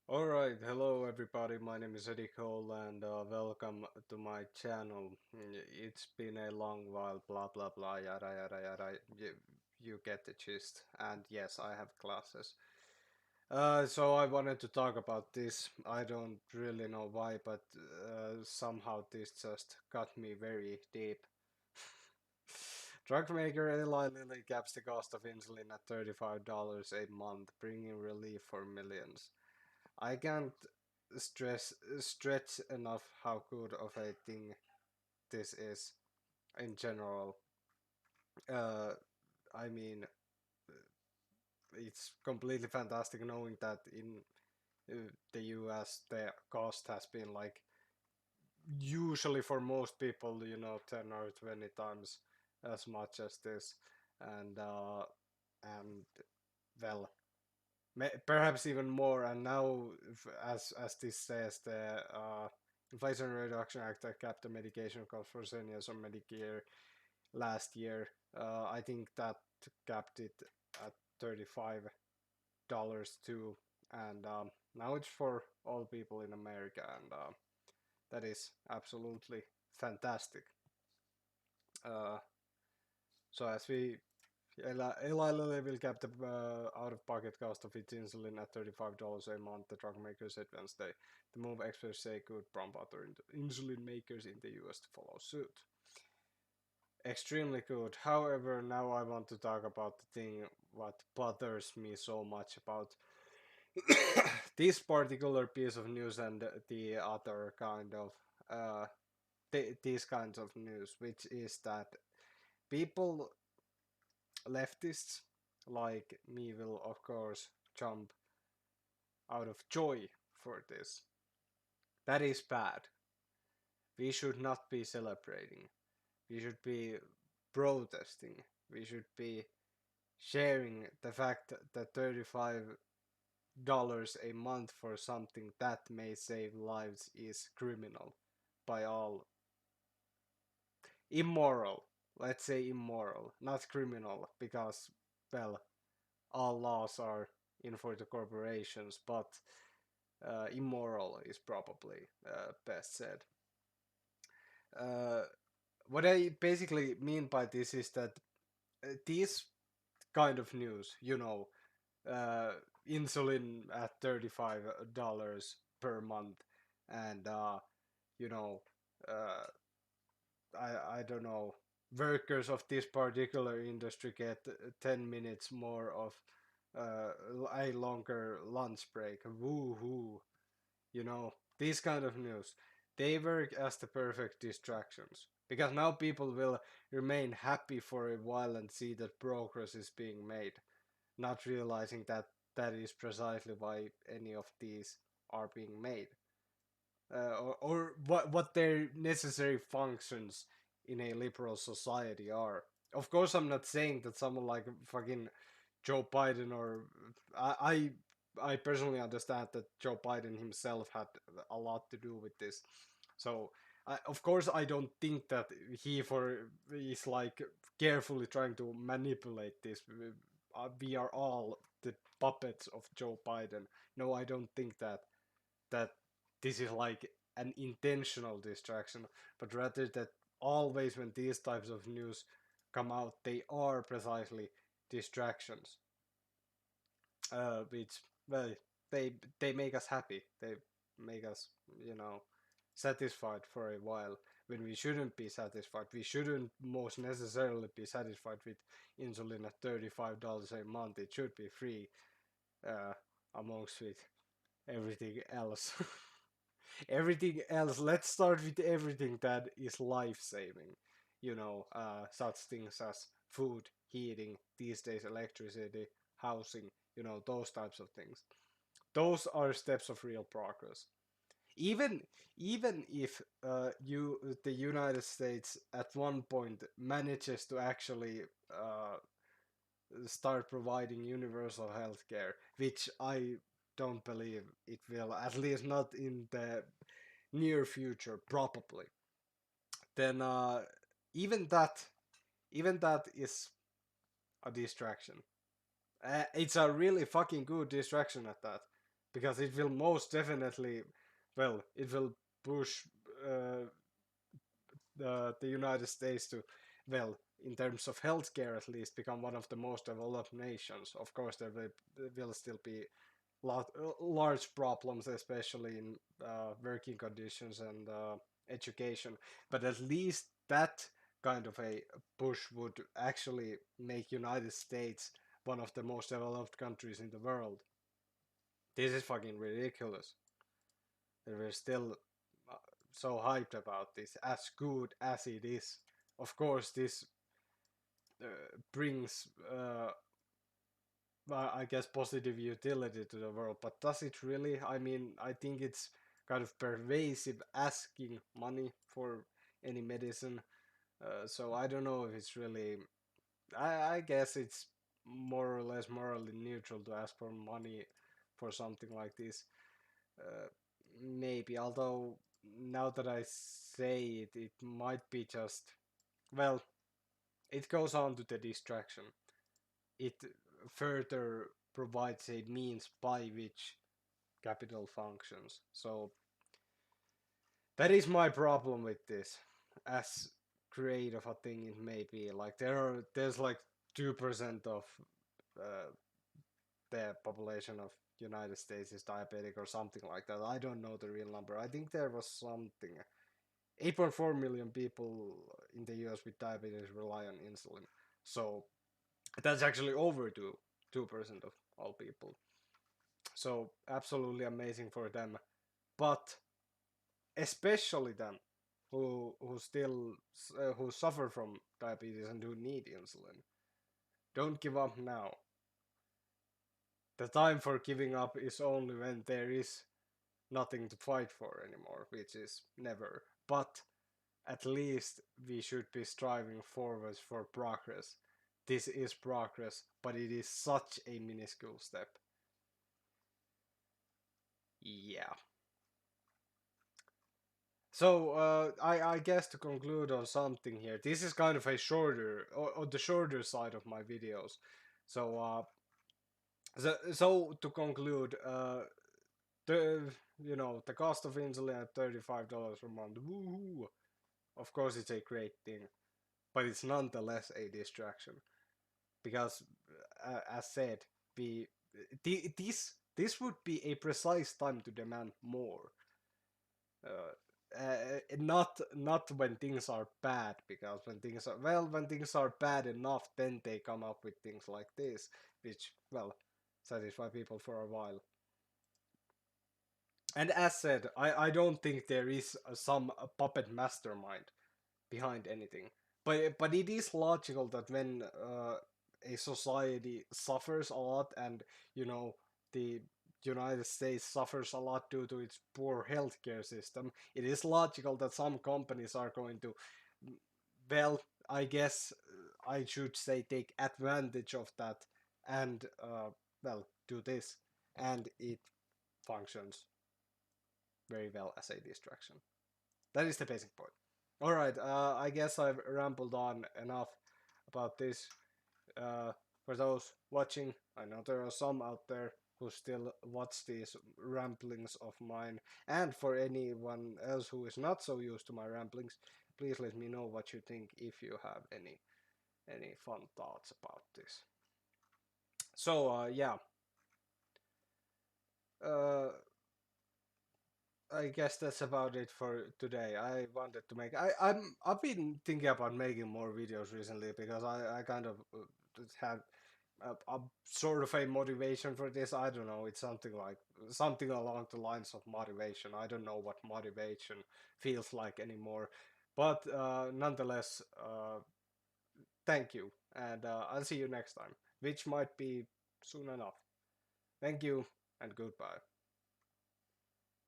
Alright, hello everybody, my name is Eddie Cole and welcome to my channel. It's been a long while, blah blah blah, yada yada yada, you get the gist. And yes, I have classes. So I wanted to talk about this. I don't really know why, but somehow this just got me very deep. Drug maker Eli Lilly caps the cost of insulin at $35 a month, bringing relief for millions. I can't stress stretch enough how good of a thing this is in general. Uh, I mean, it's completely fantastic knowing that in the US the cost has been like usually for most people, 10 or 20 times as much as this, and and well, perhaps even more. And now, as this says, the Inflation Reduction Act that capped the medication cost for seniors on Medicare last year. I think that capped it at $35 too, and now it's for all people in America, and that is absolutely fantastic. Uh, so as we Eli Lilly will cap the out-of-pocket cost of its insulin at $35 a month, the drug maker said Wednesday. The move, experts say, could prompt other insulin makers in the US to follow suit. Extremely good. However, now I want to talk about the thing what bothers me so much about this particular piece of news and the other kind of these kinds of news, which is that people, leftists like me, will of course jump out of joy for this. That is bad. We should not be celebrating. We should be protesting. We should be sharing the fact that $35 a month for something that may save lives is criminal by all. Immoral. Let's say immoral, not criminal, because, well, all laws are in for the corporations, but immoral is probably best said. Uh, what I basically mean by this is that these kind of news, uh, insulin at $35 per month, and you know, uh, I don't know, workers of this particular industry get 10 minutes more of uh, a longer lunch break. Woohoo! You know, these kind of news, they work as the perfect distractions. Because now people will remain happy for a while and see that progress is being made, not realizing that that is precisely why any of these are being made, or what their necessary functions in a liberal society are. Of course, I'm not saying that someone like fucking Joe Biden or I I personally understand that Joe Biden himself had a lot to do with this. So of course I don't think that he for is like carefully trying to manipulate this. We are all the puppets of Joe Biden. No, I don't think that this is like an intentional distraction, but rather that always when these types of news come out, they are precisely distractions, which, well, they make us happy. They make us, satisfied for a while when we shouldn't be satisfied. We shouldn't most necessarily be satisfied with insulin at $35 a month. It should be free, uh, amongst with everything else. Everything else. Let's start with everything that is life saving. Such things as food, heating, these days electricity, housing, those types of things. Those are steps of real progress. Even even if the United States at one point manages to actually start providing universal health care, which I don't believe it will, at least not in the near future, probably, then even that even that is a distraction. It's a really fucking good distraction at that. because it will most definitely, well, it will push uh, the United States to, well, in terms of healthcare at least, become one of the most developed nations. Of course, there will still be large problems, especially in working conditions and education. But at least that kind of a push would actually make United States one of the most developed countries in the world. This is fucking ridiculous. They were still uh, so hyped about this, as good as it is. Of course, this brings, I guess, positive utility to the world, but does it really? I mean, I think it's kind of pervasive asking money for any medicine. So I don't know if it's really. I guess it's more or less morally neutral to ask for money for something like this. Uh, Maybe, although now that I say it, it might be just, well, it goes on to the distraction. It further provides a means by which capital functions. So that is my problem with this. As great of a thing it may be, like there's like 2% of uh, the population of United States is diabetic or something like that. I don't know the real number. I think there was something 8.4 million people in the US with diabetes rely on insulin. So that's actually over 2% of all people. So absolutely amazing for them. But especially them who still who suffer from diabetes and who need insulin. Don't give up now. The time for giving up is only when there is nothing to fight for anymore, which is never. But at least we should be striving forwards for progress. This is progress, but it is such a minuscule step. Yeah. So I guess to conclude on something here, this is kind of a shorter, or the shorter side of my videos. So so to conclude, the the cost of insulin at $35 per month. Woohoo! Of course, it's a great thing, but it's nonetheless a distraction because, as said, be this would be a precise time to demand more. Not when things are bad, because when things are bad enough, then they come up with things like this, which, well, satisfy people for a while. And as said, I don't think there is some puppet mastermind behind anything. But it is logical that when a society suffers a lot, and the United States suffers a lot due to its poor healthcare system, it is logical that some companies are going to, well, I guess I should say, take advantage of that and, well, do this, and it functions very well as a distraction. That is the basic point. All right, I guess I've rambled on enough about this. Uh, for those watching, I know there are some out there who still watch these ramblings of mine, and for anyone else who is not so used to my ramblings, please let me know what you think if you have any fun thoughts about this. So yeah, uh, I guess that's about it for today. I wanted to make I've been thinking about making more videos recently because I kind of had a sort of a motivation for this. I don't know. It's something like something along the lines of motivation. I don't know what motivation feels like anymore, but nonetheless, thank you, and I'll see you next time, which might be soon enough. Thank you and goodbye.